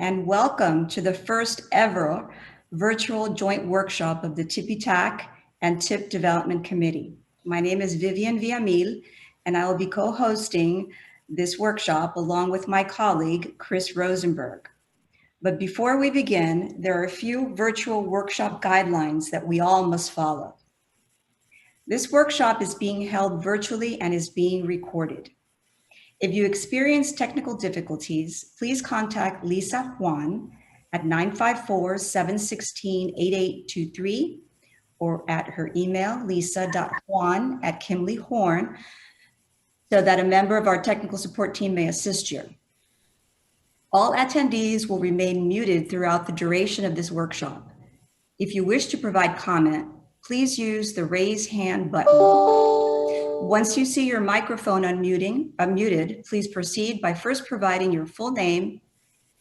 and welcome to the first ever virtual joint workshop of the TPTAC and TIP Development Committee. My name is Vivian Villamil, and I will be co-hosting this workshop along with my colleague, Chris Rosenberg. But before we begin, there are a few virtual workshop guidelines that we all must follow. This workshop is being held virtually and is being recorded. If you experience technical difficulties, please contact Lisa Juan at 954-716-8823 or at her email, lisa.juan@kimleyhorn, so that a member of our technical support team may assist you. All attendees will remain muted throughout the duration of this workshop. If you wish to provide comment, please use the raise hand button. Once you see your microphone unmuted, please proceed by first providing your full name,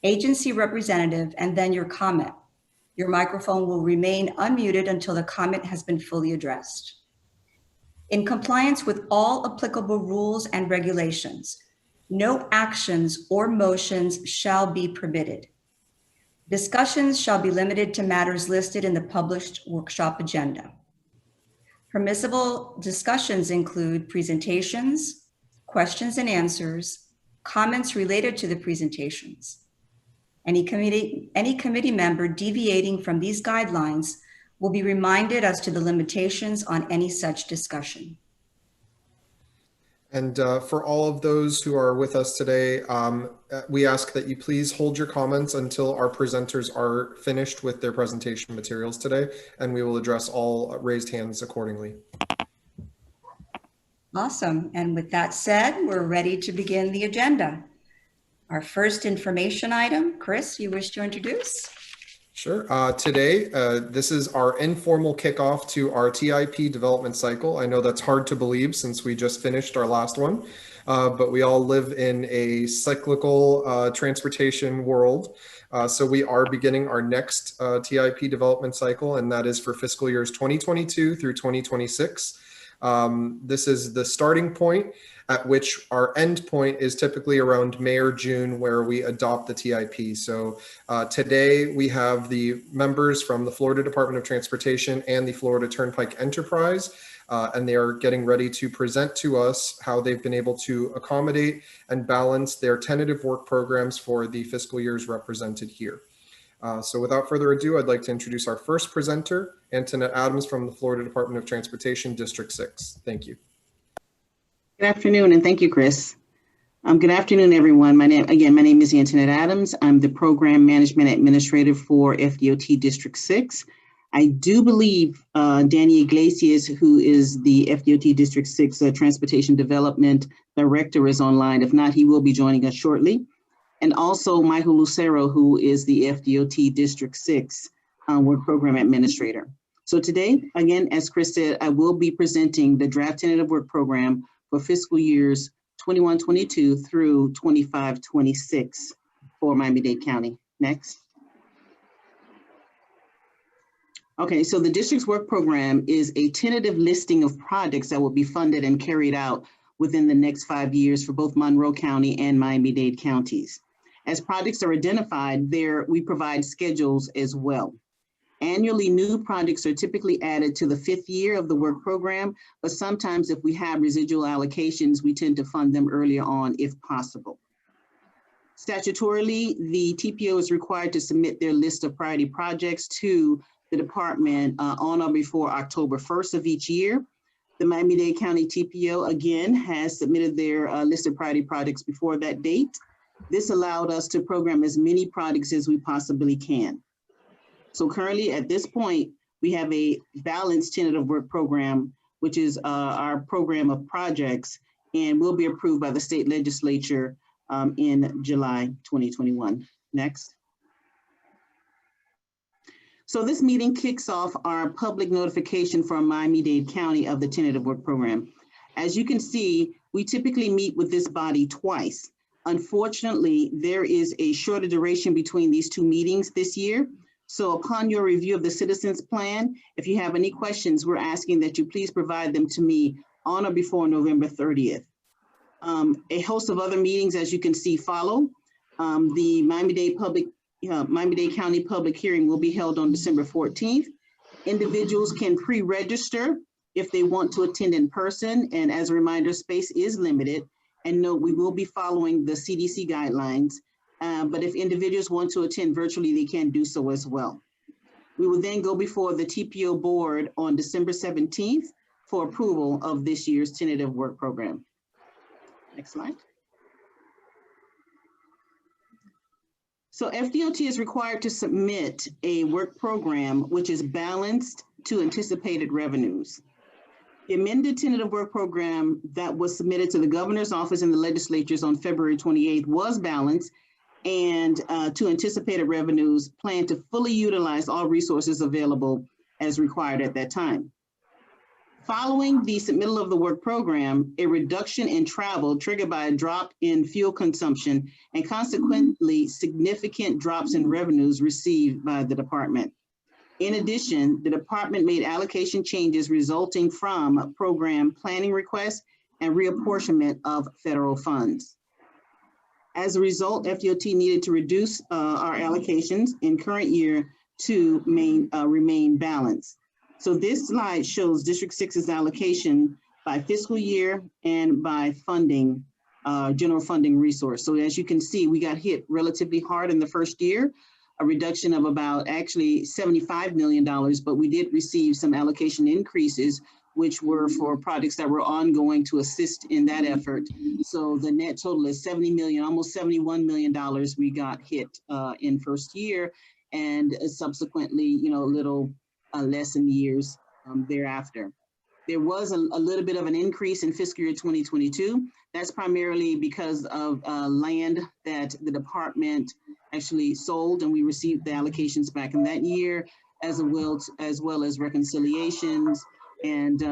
agency representative, and then your comment. Your microphone will remain unmuted until the comment has been fully addressed. In compliance with all applicable rules and regulations, no actions or motions shall be permitted. Discussions shall be limited to matters listed in the published workshop agenda. Permissible discussions include presentations, questions and answers, comments related to the presentations. Any committee member deviating from these guidelines will be reminded as to the limitations on any such discussion. And for all of those who are with us today, we ask that you please hold your comments until our presenters are finished with their presentation materials today, and we will address all raised hands accordingly. Awesome. And with that said, we're ready to begin the agenda. Our first information item, Chris, you wish to introduce? Sure. Today, this is our informal kickoff to our TIP development cycle. I know that's hard to believe since we just finished our last one, but we all live in a cyclical transportation world. So we are beginning our next TIP development cycle, and that is for fiscal years 2022 through 2026. This is the starting point at which our end point is typically around May or June, where we adopt the TIP. So today we have the members from the Florida Department of Transportation and the Florida Turnpike Enterprise, and they are getting ready to present to us how they've been able to accommodate and balance their tentative work programs for the fiscal years represented here. So without further ado, I'd like to introduce our first presenter, Annette Adams from the Florida Department of Transportation, District 6. Thank you. Good afternoon, and thank you, Chris. Good afternoon, everyone. My name is Annette Adams. I'm the Program Management Administrator for FDOT District 6. I do believe Danny Iglesias, who is the FDOT District 6 Transportation Development Director, is online. If not, he will be joining us shortly. And also Michael Lucero, who is the FDOT District 6 Work Program Administrator. So today, again, as Chris said, I will be presenting the draft tentative work program for fiscal years 21-22 through 25-26 for Miami-Dade County. Next. Okay, so the district's work program is a tentative listing of projects that will be funded and carried out within the next 5 years for both Monroe County and Miami-Dade counties. As projects are identified, we provide schedules as well. Annually, new projects are typically added to the 5th year of the work program, but sometimes if we have residual allocations, we tend to fund them earlier on if possible. Statutorily, the TPO is required to submit their list of priority projects to the department on or before October 1st of each year. The Miami-Dade County TPO, again, has submitted their list of priority projects before that date. This allowed us to program as many projects as we possibly can. So currently at this point, we have a balanced tentative work program, which is our program of projects, and will be approved by the state legislature in July 2021. Next. So this meeting kicks off our public notification for Miami-Dade County of the tentative work program. As you can see, we typically meet with this body twice. Unfortunately, there is a shorter duration between these two meetings this year. So upon your review of the citizens plan, if you have any questions, we're asking that you please provide them to me on or before November 30th. A host of other meetings, as you can see, follow. The Miami-Dade Public Miami-Dade County public hearing will be held on December 14th. Individuals can pre-register if they want to attend in person. And as a reminder, space is limited. And note, we will be following the CDC guidelines. But if individuals want to attend virtually, they can do so as well. We will then go before the TPO board on December 17th for approval of this year's tentative work program. Next slide. So FDOT is required to submit a work program which is balanced to anticipated revenues. The amended tentative work program that was submitted to the governor's office and the legislatures on February 28th was balanced and to anticipated revenues, plan to fully utilize all resources available as required at that time. Following the submittal of the work program, a reduction in travel triggered by a drop in fuel consumption and consequently significant drops in revenues received by the department. In addition, the department made allocation changes resulting from program planning requests and reapportionment of federal funds. As a result, FDOT needed to reduce our allocations in current year to remain balanced. So this slide shows District 6's allocation by fiscal year and by funding, general funding resource. So as you can see, we got hit relatively hard in the first year, a reduction of about actually $75 million, but we did receive some allocation increases, which were for projects that were ongoing to assist in that effort. So the net total is 70 million, almost $71 million we got hit in first year, and subsequently, a little less in years thereafter. There was a little bit of an increase in fiscal year 2022. That's primarily because of land that the department actually sold, and we received the allocations back in that year, as well as reconciliations and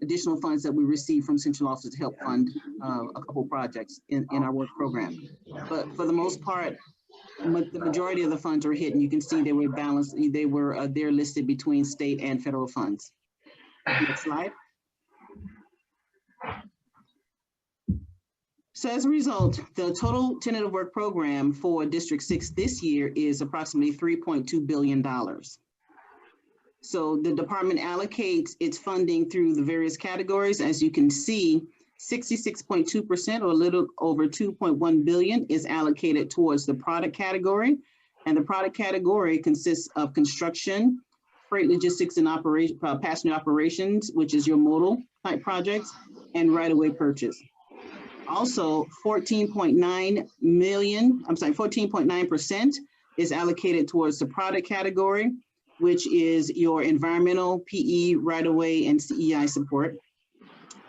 additional funds that we received from central office to help fund a couple projects in our work program. But for the most part, the majority of the funds were hit, and you can see they were balanced. They're listed between state and federal funds. Next slide. So as a result, the total tentative work program for District 6 this year is approximately $3.2 billion. So the department allocates its funding through the various categories. As you can see, 66.2%, or a little over 2.1 billion, is allocated towards the product category. And the product category consists of construction, freight logistics and passenger operations, which is your modal type projects, and right-of-way purchase. Also, 14.9% is allocated towards the product category, which is your environmental, PE, right-of-way, and CEI support.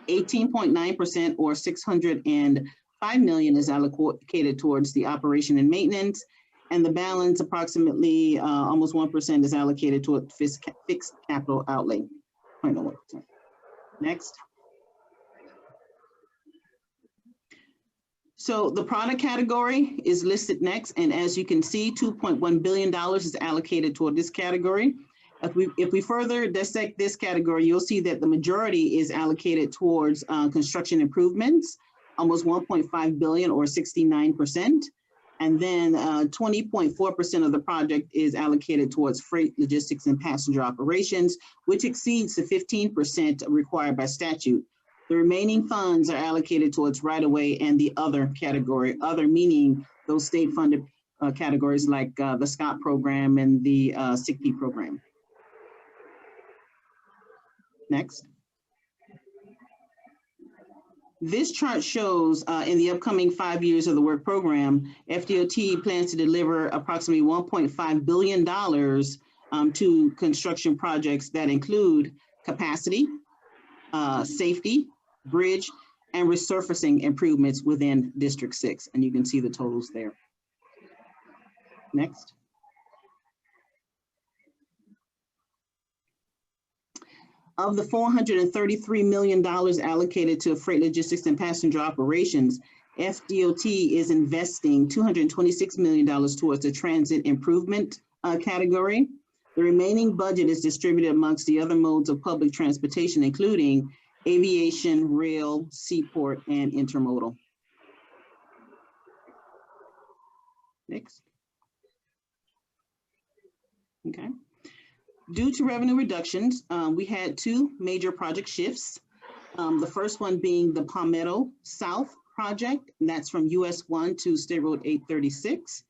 18.9%, or 605 million, is allocated towards the operation and maintenance, and the balance, approximately almost 1%, is allocated toward fixed capital outlay. 0.01%. Next. So the product category is listed next, and as you can see, $2.1 billion is allocated toward this category. If we further dissect this category, you'll see that the majority is allocated towards construction improvements, almost 1.5 billion, or 69%. And then 20.4% of the project is allocated towards freight, logistics, and passenger operations, which exceeds the 15% required by statute. The remaining funds are allocated towards right-of-way and the other category, other meaning those state-funded categories like the SCOT program and the SICP program. Next. This chart shows in the upcoming 5 years of the work program, FDOT plans to deliver approximately $1.5 billion to construction projects that include capacity, safety, bridge, and resurfacing improvements within District 6. And you can see the totals there. Next. Of the $433 million allocated to freight logistics and passenger operations, FDOT is investing $226 million towards the transit improvement category. The remaining budget is distributed amongst the other modes of public transportation, including aviation, rail, seaport, and intermodal. Next. Okay. Due to revenue reductions, we had two major project shifts. The first one being the Palmetto South project, and that's from US 1 to State Road 836.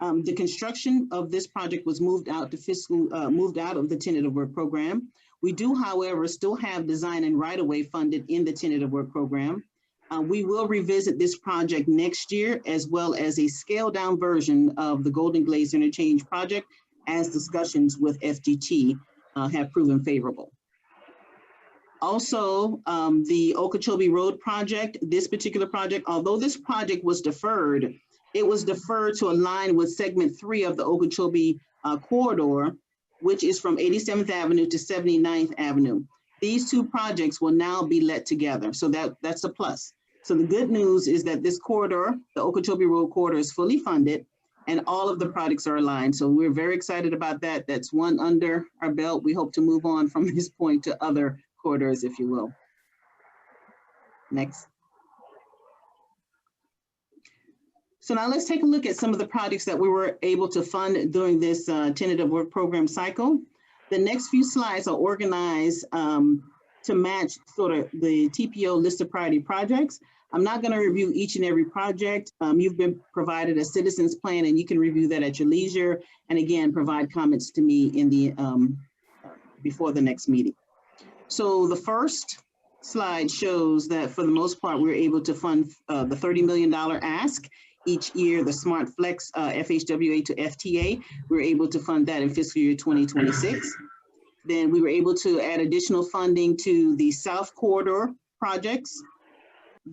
The construction of this project was moved out of the tentative work program. We do, however, still have design and right-of-way funded in the tentative work program. We will revisit this project next year, as well as a scaled-down version of the Golden Glades Interchange project, as discussions with FGT have proven favorable. Also, the Okeechobee Road project, this particular project, although this project was deferred, it was deferred to align with segment 3 of the Okeechobee corridor, which is from 87th Avenue to 79th Avenue. These two projects will now be let together, so that's a plus. So the good news is that this corridor, the Okeechobee Road corridor, is fully funded and all of the projects are aligned. So we're very excited about that. That's one under our belt. We hope to move on from this point to other corridors, if you will. Next. So now let's take a look at some of the projects that we were able to fund during this tentative work program cycle. The next few slides are organized to match sort of the TPO list of priority projects. I'm not going to review each and every project. You've been provided a citizens plan and you can review that at your leisure. And again, provide comments to me in the before the next meeting. So the first slide shows that for the most part, we're able to fund the $30 million ask. Each year, the Smart Flex FHWA to FTA, we're able to fund that in fiscal year 2026. Then we were able to add additional funding to the South Corridor projects.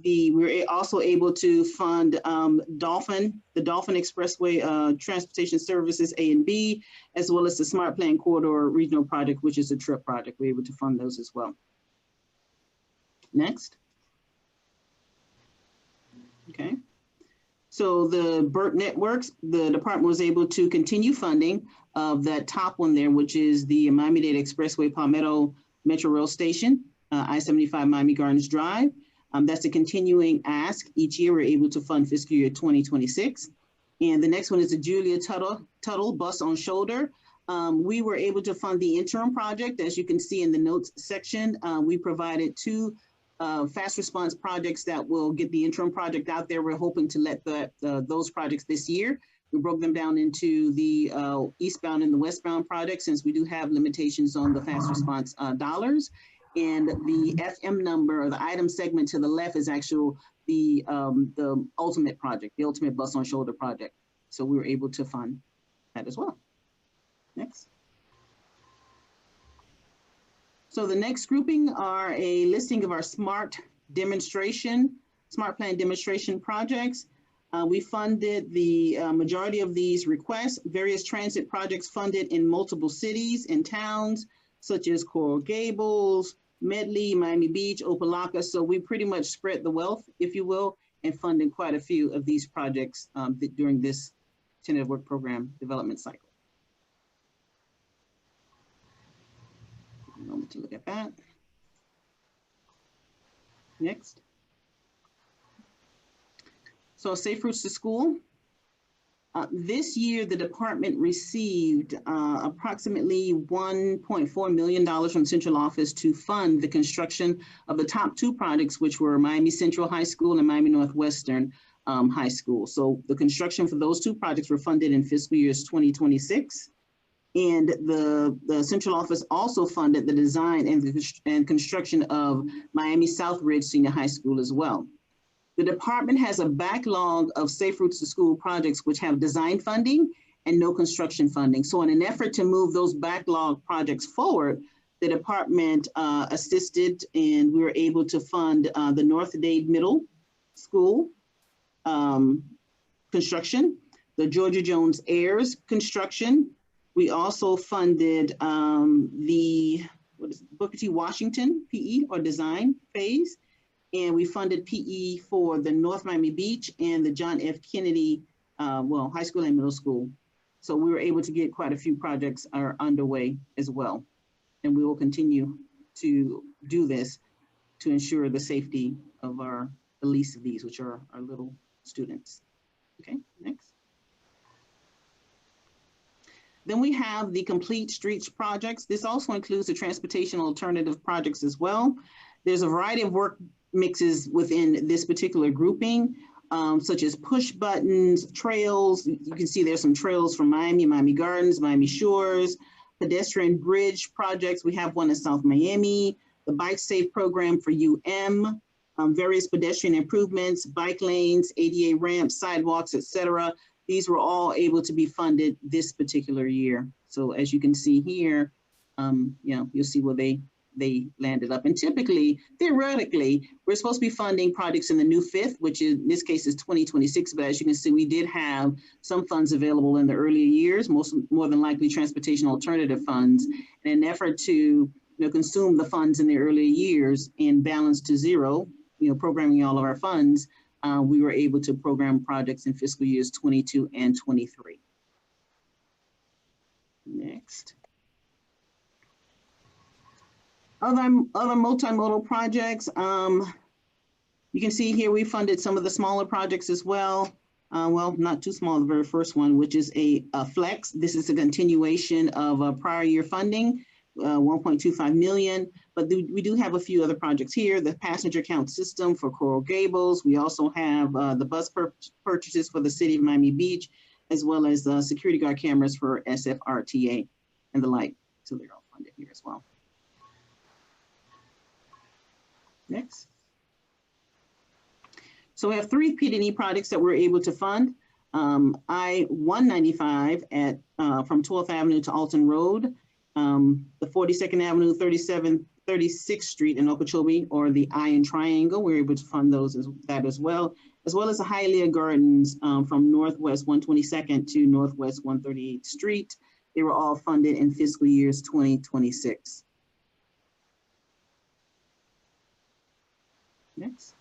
We were also able to fund the Dolphin Expressway Transportation Services A and B, as well as the Smart Plan Corridor Regional Project, which is a TRIP project. We're able to fund those as well. Next. Okay. So the BERT networks, the department was able to continue funding of that top one there, which is the Miami-Dade Expressway Palmetto Metro Rail Station, I-75 Miami Gardens Drive. That's a continuing ask. Each year we're able to fund fiscal year 2026. And the next one is the Julia Tuttle Bus on Shoulder. We were able to fund the interim project. As you can see in the notes section, we provided two fast response projects that will get the interim project out there. We're hoping to let those projects this year. We broke them down into the eastbound and the westbound projects, since we do have limitations on the fast response dollars. And the FM number, or the item segment to the left, is actually the ultimate project, the ultimate bus on shoulder project. So we were able to fund that as well. Next. So the next grouping are a listing of our Smart Plan demonstration projects. We funded the majority of these requests, various transit projects funded in multiple cities and towns, such as Coral Gables, Medley, Miami Beach, Opa-locka. So we pretty much spread the wealth, if you will, and funded quite a few of these projects during this tentative work program development cycle. Take a moment to look at that. Next. So Safe Routes to School. This year, the department received approximately $1.4 million from central office to fund the construction of the top two projects, which were Miami Central High School and Miami Northwestern High School. So the construction for those two projects were funded in fiscal years 2026. And the central office also funded the design and construction of Miami South Ridge Senior High School as well. The department has a backlog of Safe Routes to School projects which have design funding and no construction funding. So in an effort to move those backlog projects forward, the department assisted, and we were able to fund the North-Dade Middle School construction, the Georgia Jones Ayers construction. We also funded the Booker T. Washington PE or design phase. And we funded PE for the North Miami Beach and the John F. Kennedy, high school and middle school. So we were able to get quite a few projects are underway as well. And we will continue to do this to ensure the safety of the least of these, which are our little students. Okay, next. Then we have the complete streets projects. This also includes the transportation alternative projects as well. There's a variety of work mixes within this particular grouping, such as push buttons, trails. You can see there's some trails from Miami, Miami Gardens, Miami Shores, pedestrian bridge projects. We have one in South Miami, the Bike Safe program for various pedestrian improvements, bike lanes, ADA ramps, sidewalks, etc. These were all able to be funded this particular year. So as you can see here, you'll see where they landed up. And typically, theoretically, we're supposed to be funding projects in the new fifth, which in this case is 2026. But as you can see, we did have some funds available in the earlier years, more than likely transportation alternative funds, in an effort to consume the funds in the earlier years and balance to zero, programming all of our funds. We were able to program projects in fiscal years 22 and 23. Next. Other multimodal projects, you can see here we funded some of the smaller projects as well. Well, not too small, the very first one, which is a flex. This is a continuation of prior year funding, 1.25 million, but we do have a few other projects here. The passenger count system for Coral Gables. We also have the bus purchases for the city of Miami Beach, as well as security guard cameras for SFRTA and the like. So they're all funded here as well. Next. So we have 3 PD&E projects that we're able to fund. I-195 from 12th Avenue to Alton Road, the 42nd Avenue, 36th Street in Okeechobee, or the Iron Triangle. We're able to fund those as well as the Hialeah Gardens from Northwest 122nd to Northwest 138th Street. They were all funded in fiscal years 2026. Next.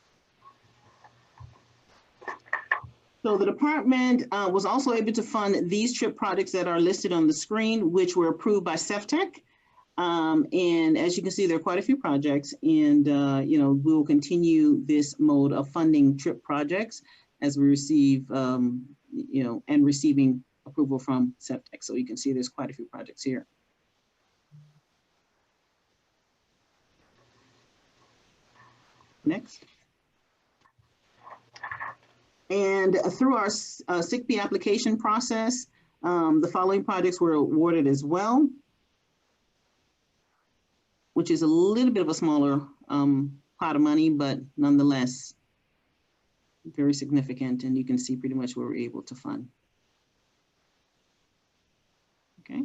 So the department was also able to fund these TRIP projects that are listed on the screen, which were approved by CEFTEC. And as you can see, there are quite a few projects, and we will continue this mode of funding TRIP projects as we receive, and receiving approval from CEFTEC. So you can see there's quite a few projects here. Next. And through our SICP application process, the following projects were awarded as well, which is a little bit of a smaller pot of money, but nonetheless, very significant. And you can see pretty much what we're able to fund. Okay.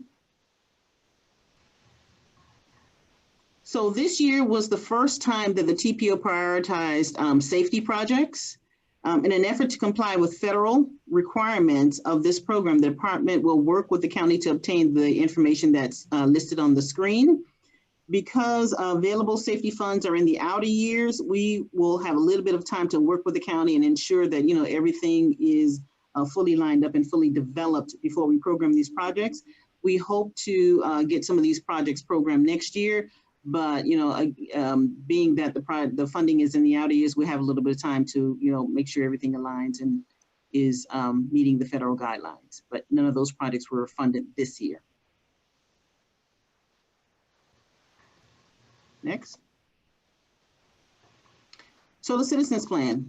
So this year was the first time that the TPO prioritized safety projects. In an effort to comply with federal requirements of this program, the department will work with the county to obtain the information that's listed on the screen. Because available safety funds are in the outer years, we will have a little bit of time to work with the county and ensure that everything is fully lined up and fully developed before we program these projects. We hope to get some of these projects programmed next year. But, being that the funding is in the outer years, we have a little bit of time to, make sure everything aligns and is meeting the federal guidelines. But none of those projects were funded this year. Next. So the Citizens Plan.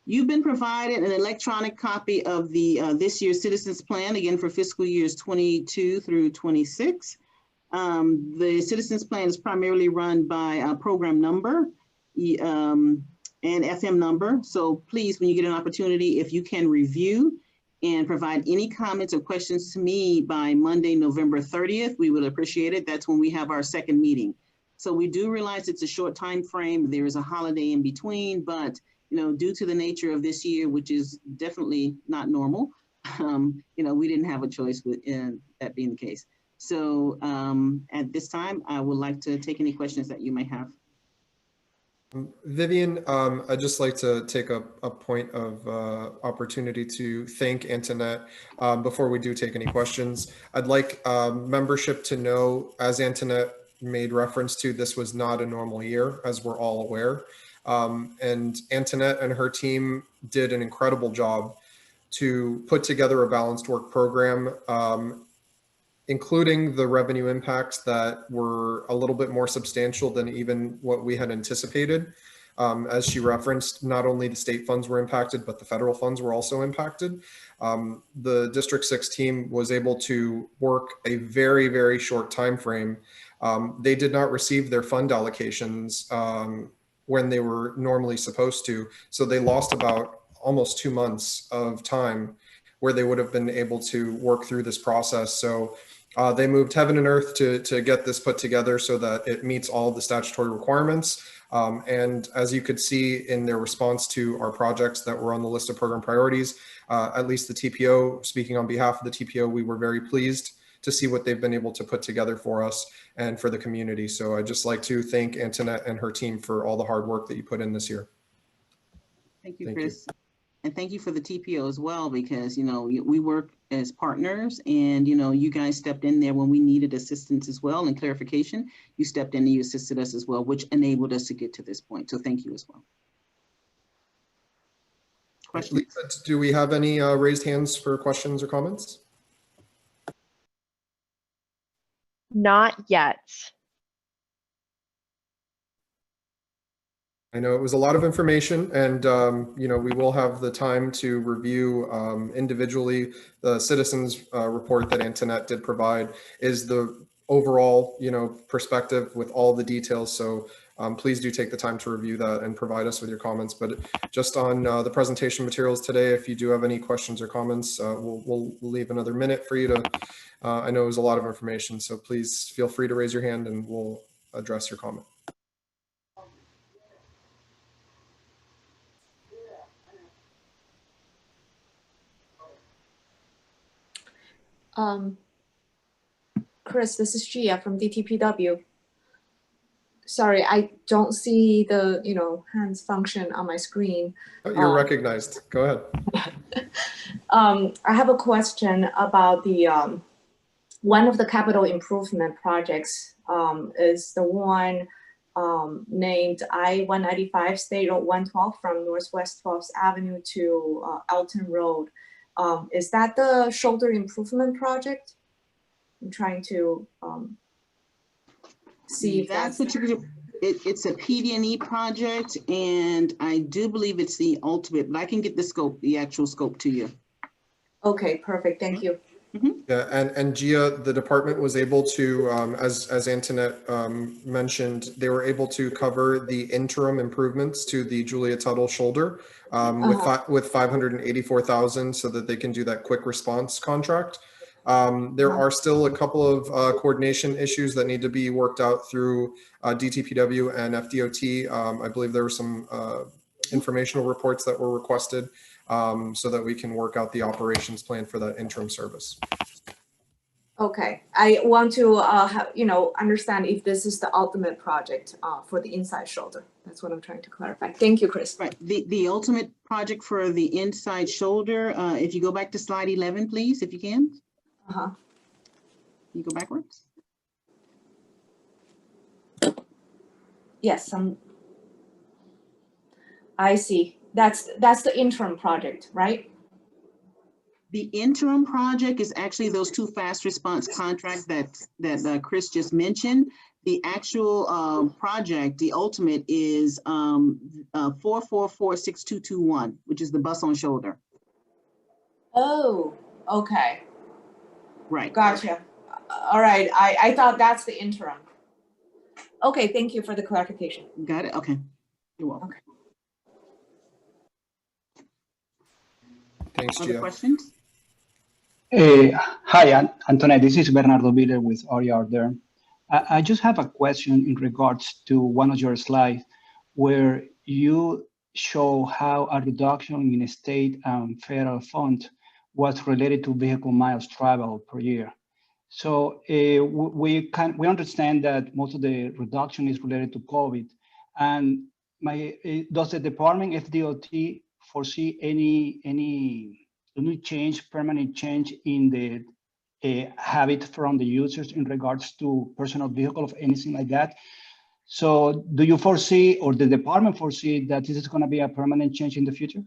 You've been provided an electronic copy of the this year's Citizens Plan, again, for fiscal years 22 through 26. The Citizens Plan is primarily run by program number and FM number. So please, when you get an opportunity, if you can review and provide any comments or questions to me by Monday, November 30th, we would appreciate it. That's when we have our second meeting. So we do realize it's a short time frame. There is a holiday in between, but due to the nature of this year, which is definitely not normal, we didn't have a choice with that being the case. So at this time, I would like to take any questions that you may have. Vivian, I'd just like to take a point of opportunity to thank Antoinette before we do take any questions. I'd like membership to know, as Antoinette made reference to, this was not a normal year, as we're all aware. And Antoinette and her team did an incredible job to put together a balanced work program including the revenue impacts that were a little bit more substantial than even what we had anticipated. As she referenced, not only the state funds were impacted, but the federal funds were also impacted. The District 6 team was able to work a very, very short time frame. They did not receive their fund allocations when they were normally supposed to. So they lost about almost 2 months of time where they would have been able to work through this process. So they moved heaven and earth to get this put together so that it meets all of the statutory requirements. And as you could see in their response to our projects that were on the list of program priorities, at least the TPO, speaking on behalf of the TPO, we were very pleased to see what they've been able to put together for us and for the community. So I'd just like to thank Antoinette and her team for all the hard work that you put in this year. Thank you, Chris. And thank you for the TPO as well, because, you know, we work as partners, and, you know, you guys stepped in there when we needed assistance as well and clarification. You stepped in and you assisted us as well, which enabled us to get to this point. So thank you as well. Questions? Lisa, do we have any raised hands for questions or comments? Not yet. I know it was a lot of information, and you know, we will have the time to review individually. The citizens report that Antoinette did provide is the overall, you know, perspective with all the details. So please do take the time to review that and provide us with your comments. But just on the presentation materials today, if you do have any questions or comments, we'll leave another minute for you to. I know it was a lot of information, so please feel free to raise your hand and we'll address your comment. Chris, this is Gia from DTPW. Sorry, I don't see the, you know, hands function on my screen. Oh, you're recognized. Go ahead. I have a question about the one of the capital improvement projects is the one named I-195 State Road 112 from Northwest 12th Avenue to Elton Road. Is that the shoulder improvement project? I'm trying to see if that's it's a PD&E project, and I do believe it's the ultimate, but I can get the scope, the actual scope to you. Okay, perfect. Thank you. Yeah, and Gia, the department was able to, as Antoinette mentioned, they were able to cover the interim improvements to the Julia Tuttle shoulder with $584,000 so that they can do that quick response contract. There are still a couple of coordination issues that need to be worked out through DTPW and FDOT. I believe there were some informational reports that were requested so that we can work out the operations plan for that interim service. Okay, I want to you know, understand if this is the ultimate project for the inside shoulder. That's what I'm trying to clarify. Thank you, Chris. Right, the ultimate project for the inside shoulder. If you go back to slide 11, please, if you can. You go backwards. Yes, I see. That's the interim project, right? The interim project is actually those two fast response contracts that Chris just mentioned. The actual project, the ultimate, is 4446221, which is the bus on shoulder. Oh, okay. Right. Gotcha. All right. I thought that's the interim. Okay, thank you for the clarification. Got it. Okay. You're welcome. Okay. Thanks, Other Gia. questions? Hi, Antoinette. This is Bernardo Villa with ORIAR there. I just have a question in regards to one of your slides where you show how a reduction in state and federal funds was related to vehicle miles traveled per year. So we understand that most of the reduction is related to COVID. And does the department FDOT foresee any permanent change in the habit from the users in regards to personal vehicle or anything like that? So do you foresee, or the department foresee, that this is going to be a permanent change in the future?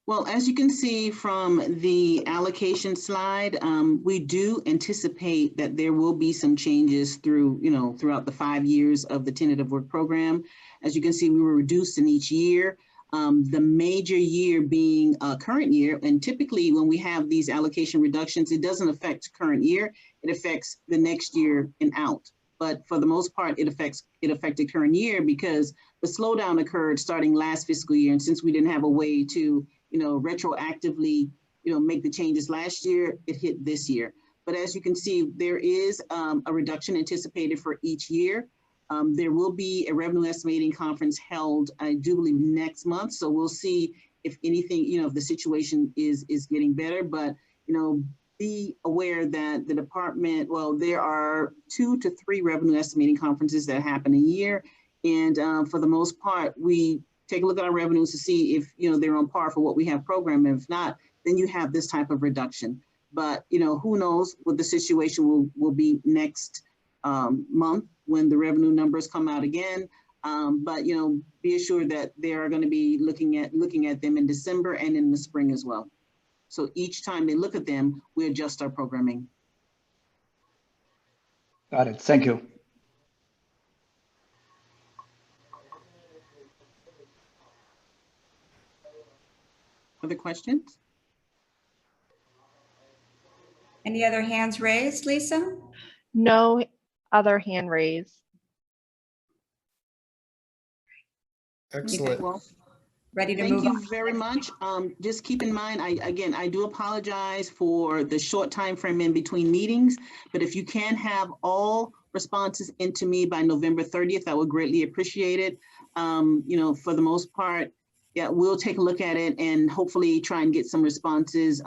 Well, as you can see from the allocation slide, we do anticipate that there will be some changes throughout the 5 years of the tentative work program. As you can see, we were reduced in each year. The major year being current year, and typically when we have these allocation reductions, it doesn't affect current year, it affects the next year and out. But for the most part, it affected current year because the slowdown occurred starting last fiscal year, and since we didn't have a way to retroactively, make the changes last year, it hit this year. But as you can see, there is a reduction anticipated for each year. There will be a revenue estimating conference held, I do believe, next month. So we'll see if anything, if the situation is getting better. But, be aware that the department, there are 2 to 3 revenue estimating conferences that happen a year. And for the most part, we take a look at our revenues to see if, they're on par for what we have programmed. If not, then you have this type of reduction. But, who knows what the situation will be next month when the revenue numbers come out again. But, be assured that they are going to be looking at them in December and in the spring as well. So each time they look at them, we adjust our programming. Got it. Thank you. Other questions? Any other hands raised, Lisa? No other hand raised. Excellent. Okay, well, Ready to thank move you on? very much. Just keep in mind, I do apologize for the short time frame in between meetings, but if you can have all responses into me by November 30th, I would greatly appreciate it. For the most part, yeah, we'll take a look at it and hopefully try and get some responses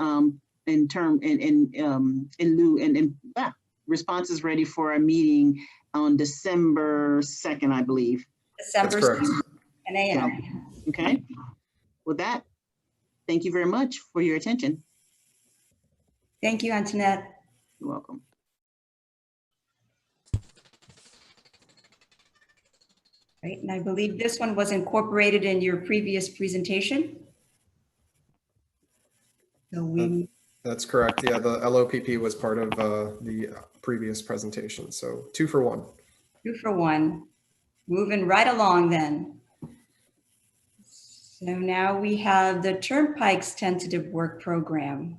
responses ready for our meeting on December 2nd, I believe. December That's correct. 10 a.m. Okay. With that, thank you very much for your attention. Thank you, Antoinette. You're welcome. Right, and I believe this one was incorporated in your previous presentation. So That's correct. Yeah, the LOPP was part of the previous presentation. So 2 for 1. 2 for 1. Moving right along then. So now we have the Turnpike's tentative work program.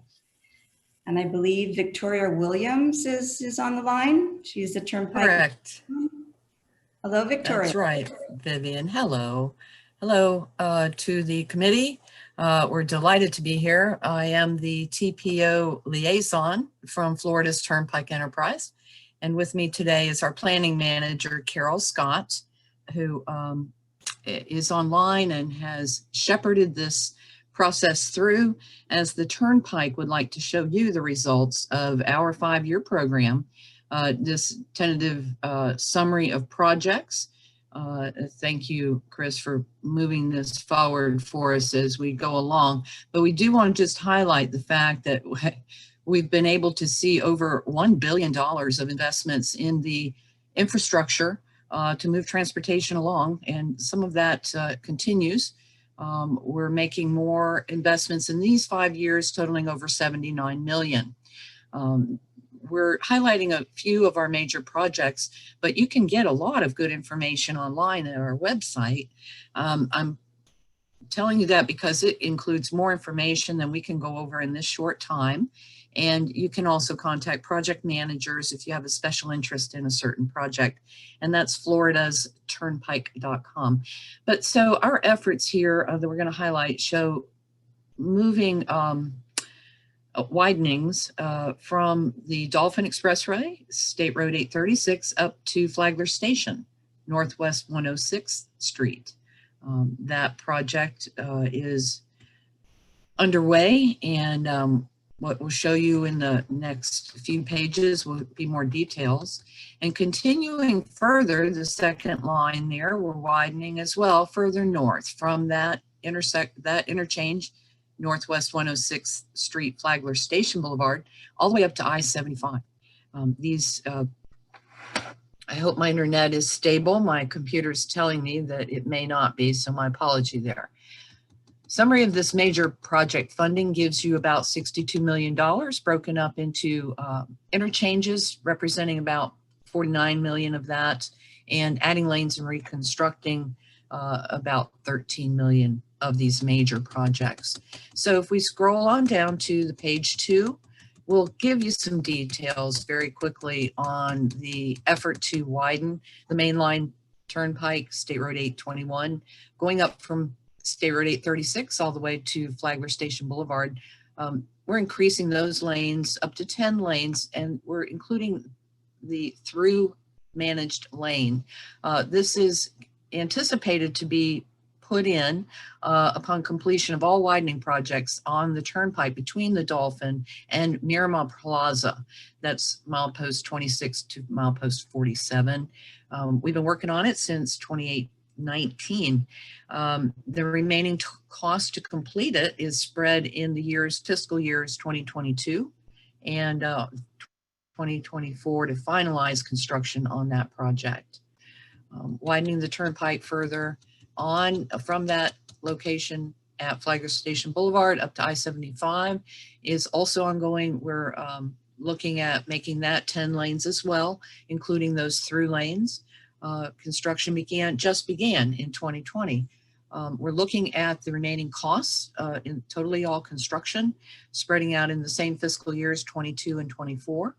And I believe Victoria Williams is on the line. She's the Turnpike. Correct. Hello, Victoria. That's right, Vivian. Hello. Hello to the committee. We're delighted to be here. I am the TPO liaison from Florida's Turnpike Enterprise. And with me today is our planning manager, Carol Scott, who is online and has shepherded this process through, as the Turnpike would like to show you the results of our 5-year program. This tentative summary of projects. Thank you, Chris, for moving this forward for us as we go along. But we do want to just highlight the fact that we've been able to see over $1 billion of investments in the infrastructure to move transportation along, and some of that continues. We're making more investments in these 5 years, totaling over $79 million. We're highlighting a few of our major projects, but you can get a lot of good information online at our website. I'm telling you that because it includes more information than we can go over in this short time. And you can also contact project managers if you have a special interest in a certain project. And that's floridasturnpike.com. But so our efforts here that we're going to highlight show moving widenings from the Dolphin Expressway, State Road 836, up to Flagler Station, Northwest 106th Street. That project is underway, and what we'll show you in the next few pages will be more details. And continuing further, the second line there, we're widening as well further north from that interchange, Northwest 106th Street, Flagler Station Boulevard, all the way up to I-75. I hope my internet is stable. My computer's telling me that it may not be, so my apology there. Summary of this major project funding gives you about $62 million broken up into interchanges representing about 49 million of that, and adding lanes and reconstructing about 13 million of these major projects. So if we scroll on down to the page 2, we'll give you some details very quickly on the effort to widen the mainline Turnpike, State Road 821, going up from State Road 836 all the way to Flagler Station Boulevard. We're increasing those lanes up to 10 lanes, and we're including the through managed lane. This is anticipated to be put in upon completion of all widening projects on the Turnpike between the Dolphin and Miramar Plaza. That's milepost 26 to milepost 47. We've been working on it since 2019. The remaining cost to complete it is spread in the fiscal years 2022 and 2024 to finalize construction on that project. Widening the Turnpike further on from that location at Flagler Station Boulevard up to I-75 is also ongoing. We're looking at making that 10 lanes as well, including those through lanes. Construction just began in 2020. We're looking at the remaining costs in totally all construction, spreading out in the same fiscal years 22 and 24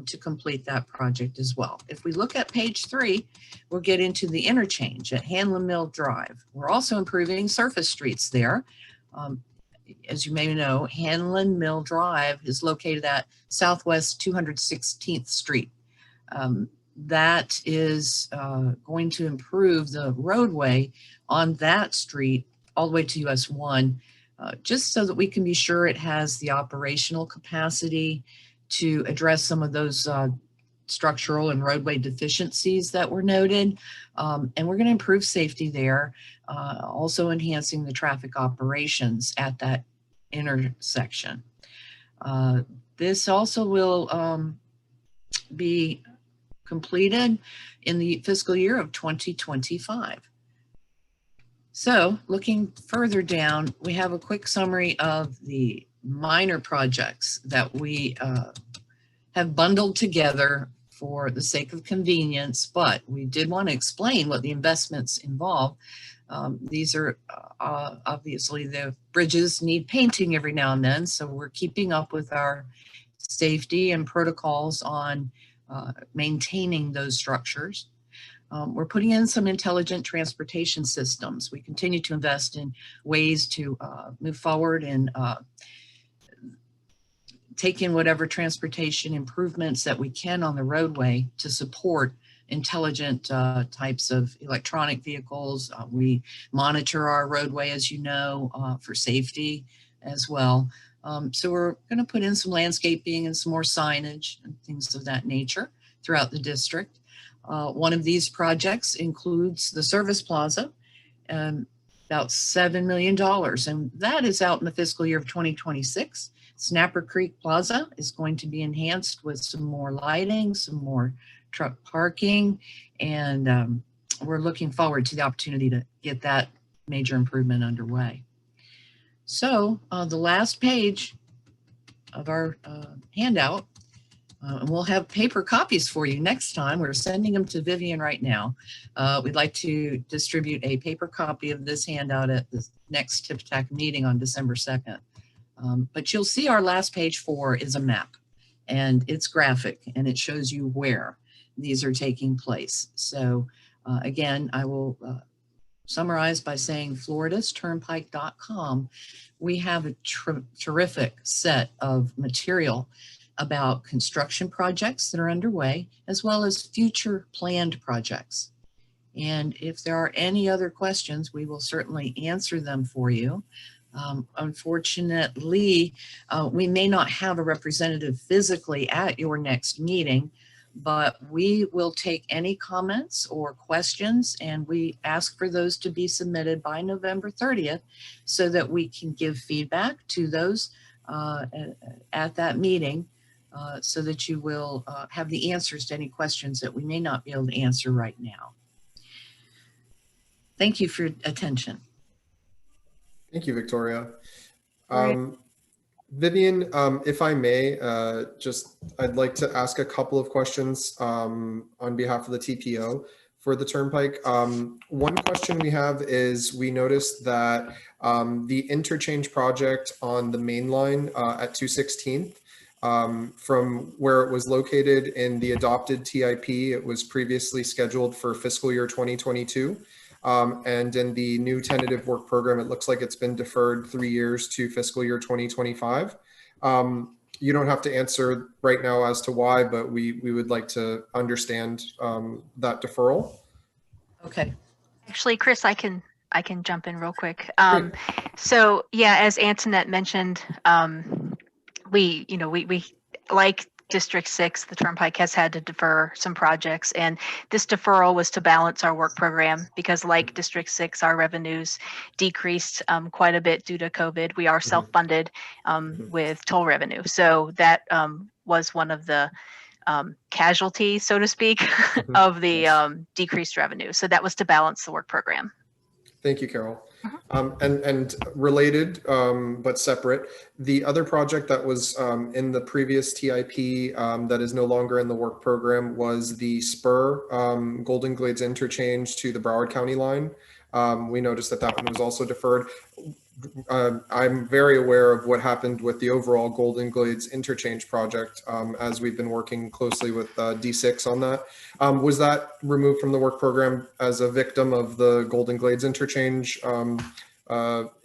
to complete that project as well. If we look at page 3, we'll get into the interchange at Hanlon Mill Drive. We're also improving surface streets there. As you may know, Hanlon Mill Drive is located at Southwest 216th Street. That is going to improve the roadway on that street all the way to US 1, just so that we can be sure it has the operational capacity to address some of those structural and roadway deficiencies that were noted. And we're going to improve safety there, also enhancing the traffic operations at that intersection. This also will be completed in the fiscal year of 2025. So looking further down, we have a quick summary of the minor projects that we have bundled together for the sake of convenience, but we did want to explain what the investments involve. These are obviously the bridges need painting every now and then, so we're keeping up with our safety and protocols on maintaining those structures. We're putting in some intelligent transportation systems. We continue to invest in ways to move forward and take in whatever transportation improvements that we can on the roadway to support intelligent types of electronic vehicles. We monitor our roadway, as you know, for safety as well. So we're going to put in some landscaping and some more signage and things of that nature throughout the district. One of these projects includes the Service Plaza, about $7 million, and that is out in the fiscal year of 2026. Snapper Creek Plaza is going to be enhanced with some more lighting, some more truck parking, and we're looking forward to the opportunity to get that major improvement underway. So the last page of our handout, and we'll have paper copies for you next time. We're sending them to Vivian right now. We'd like to distribute a paper copy of this handout at the next TPTAC meeting on December 2nd. But you'll see our last page 4 is a map, and it's graphic, and it shows you where these are taking place. So again, I will summarize by saying floridasturnpike.com. We have a terrific set of material about construction projects that are underway, as well as future planned projects. And if there are any other questions, we will certainly answer them for you. Unfortunately, we may not have a representative physically at your next meeting, but we will take any comments or questions, and we ask for those to be submitted by November 30th so that we can give feedback to those at that meeting, so that you will have the answers to any questions that we may not be able to answer right now. Thank you for your attention. Thank you, Victoria. Right. Vivian, if I may, I'd like to ask a couple of questions on behalf of the TPO for the Turnpike. One question we have is, we noticed that the interchange project on the main line at 216th, from where it was located in the adopted TIP, it was previously scheduled for fiscal year 2022. And in the new tentative work program, it looks like it's been deferred 3 years to fiscal year 2025. You don't have to answer right now as to why, but we would like to understand that deferral. Okay. Actually, Chris, I can jump in real quick. Great. So yeah, as Antoinette mentioned, we like District 6, the Turnpike has had to defer some projects, and this deferral was to balance our work program because, like District 6, our revenues decreased quite a bit due to COVID. We are self-funded with toll revenue, so that was one of the casualties, so to speak, of the decreased revenue. So that was to balance the work program. Thank you, Carol. And related, but separate, the other project that was in the previous TIP that is no longer in the work program was the Spur Golden Glades interchange to the Broward County line. We noticed that that one was also deferred. I'm very aware of what happened with the overall Golden Glades interchange project, as we've been working closely with D6 on that. Was that removed from the work program as a victim of the Golden Glades interchange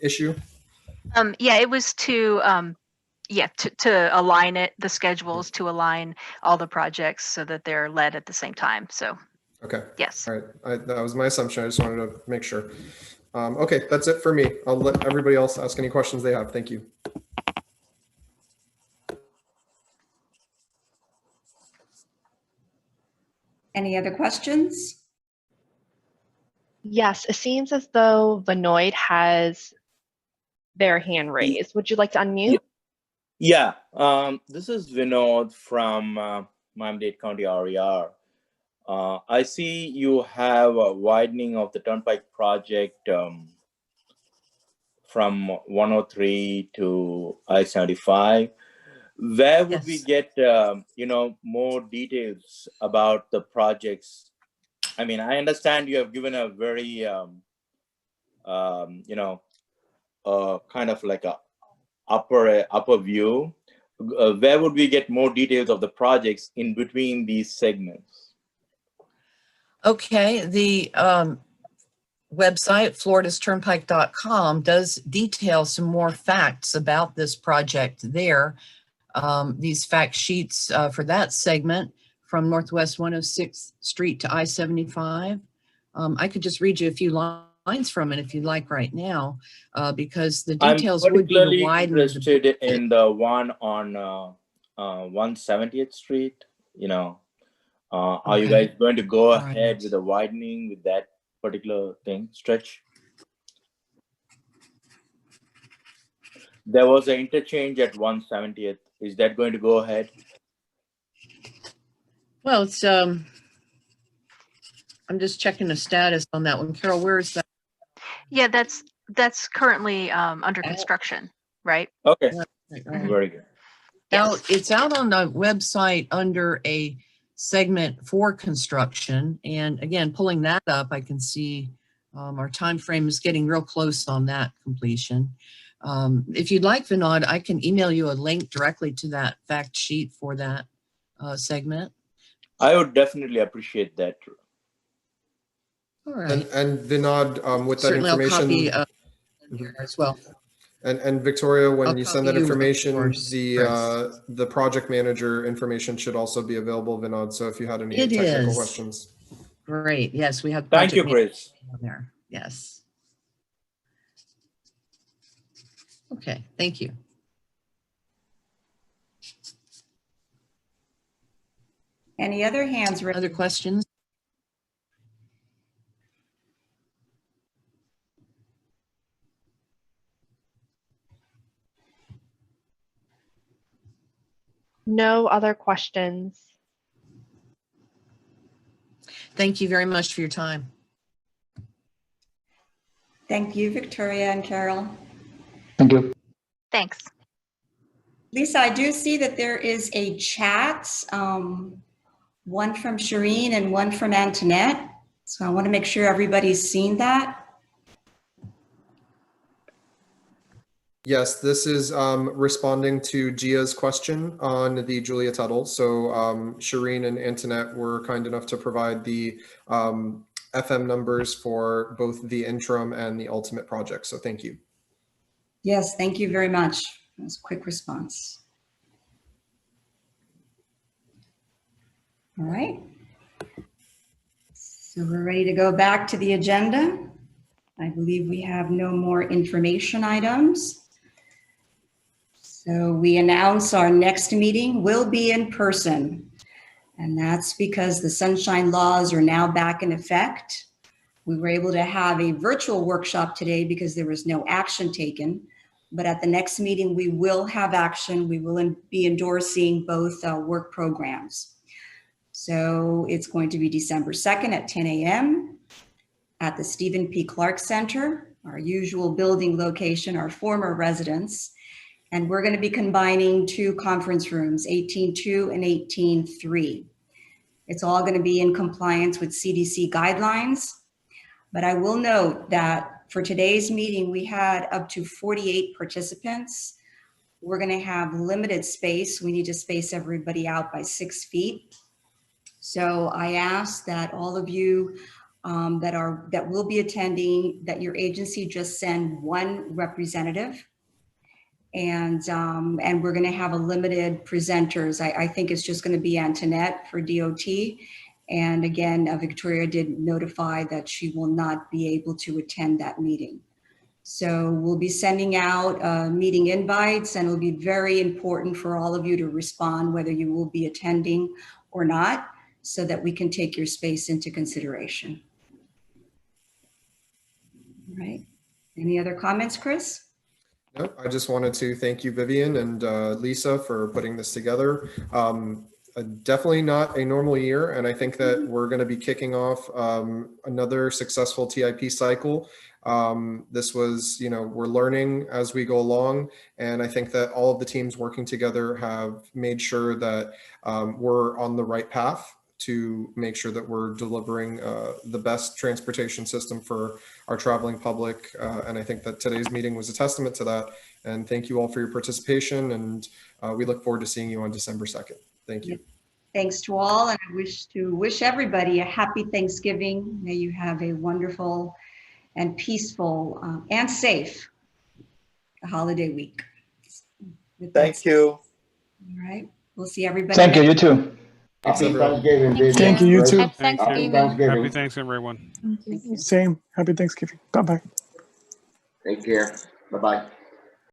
issue? Yeah, it was to align the schedules, to align all the projects so that they're led at the same time. So okay. Yes. All right. That was my assumption. I just wanted to make sure. Okay, that's it for me. I'll let everybody else ask any questions they have. Thank you. Any other questions? Yes, it seems as though Vinoid has their hand raised. Would you like to unmute? Yeah, this is Vinod from Miami-Dade County RER. I see you have a widening of the Turnpike project from 103 to I-75. Where would we get, more details about the projects? I mean, I understand you have given a very, kind of like a upper view. Where would we get more details of the projects in between these segments? Okay, the website, floridasturnpike.com, does detail some more facts about this project there. These fact sheets for that segment from Northwest 106th Street to I-75. I could just read you a few lines from it if you'd like right now, because the details would be to widen. I'm interested in the one on 170th Street, Are you guys going to go ahead with the widening with that particular stretch? There was an interchange at 170th. Is that going to go ahead? Well, it's I'm just checking the status on that one. Carol, where is that? Yeah, that's currently under construction, right? Okay, Right. very good. Yes. It's out on the website under a segment for construction, and again, pulling that up, I can see our time frame is getting real close on that completion. If you'd like, Vinod, I can email you a link directly to that fact sheet for that segment. I would definitely appreciate that. All right. And Vinod, with that Certainly information, I'll copy here as well. And Victoria, when I'll you send copy that you, of information, course, the project manager information should also be available, Vinod. So if you had any It technical is. questions. Great. Yes, we have. Thank you, Chris. On there. Yes. Okay. Thank you. Any other hands raised? Other questions? No other questions. Thank you very much for your time. Thank you, Victoria and Carol. Thank you. Thanks. Lisa, I do see that there is a chat, one from Shireen and one from Antoinette. So I want to make sure everybody's seen that. Yes, this is responding to Gia's question on the Julia Tuttle. So Shireen and Antoinette were kind enough to provide the FM numbers for both the interim and the ultimate project. So thank you. Yes, thank you very much. That was a quick response. All right. So we're ready to go back to the agenda. I believe we have no more information items. So we announce our next meeting will be in person. And that's because the sunshine laws are now back in effect. We were able to have a virtual workshop today because there was no action taken. But at the next meeting, we will have action. We will be endorsing both work programs. So it's going to be December 2nd at 10 a.m. at the Stephen P. Clark Center, our usual building location, our former residence. And we're going to be combining two conference rooms, 18.2 and 18.3. It's all going to be in compliance with CDC guidelines. But I will note that for today's meeting, we had up to 48 participants. We're going to have limited space. We need to space everybody out by 6 feet. So I ask that all of you that will be attending, that your agency just send one representative. And we're going to have a limited presenters. I think it's just going to be Antoinette for DOT. And again, Victoria did notify that she will not be able to attend that meeting. So we'll be sending out meeting invites, and it'll be very important for all of you to respond whether you will be attending or not, so that we can take your space into consideration. All right. Any other comments, Chris? No, I just wanted to thank you, Vivian and Lisa, for putting this together. Definitely not a normal year, and I think that we're going to be kicking off another successful TIP cycle. This was, we're learning as we go along, and I think that all of the teams working together have made sure that we're on the right path to make sure that we're delivering the best transportation system for our traveling public. And I think that today's meeting was a testament to that. And thank you all for your participation. And we look forward to seeing you on December 2nd. Thank you. Thanks to all. And I wish everybody a happy Thanksgiving. May you have a wonderful and peaceful and safe holiday week. Thank you. All right. We'll see everybody. Thank you. You too. Happy Thanksgiving, Vivian. Thank you, you too. Happy Thanksgiving. Thanksgiving. Happy Thanksgiving, everyone. Thank you. Same. Happy Thanksgiving. Bye-bye. Take care. Bye-bye.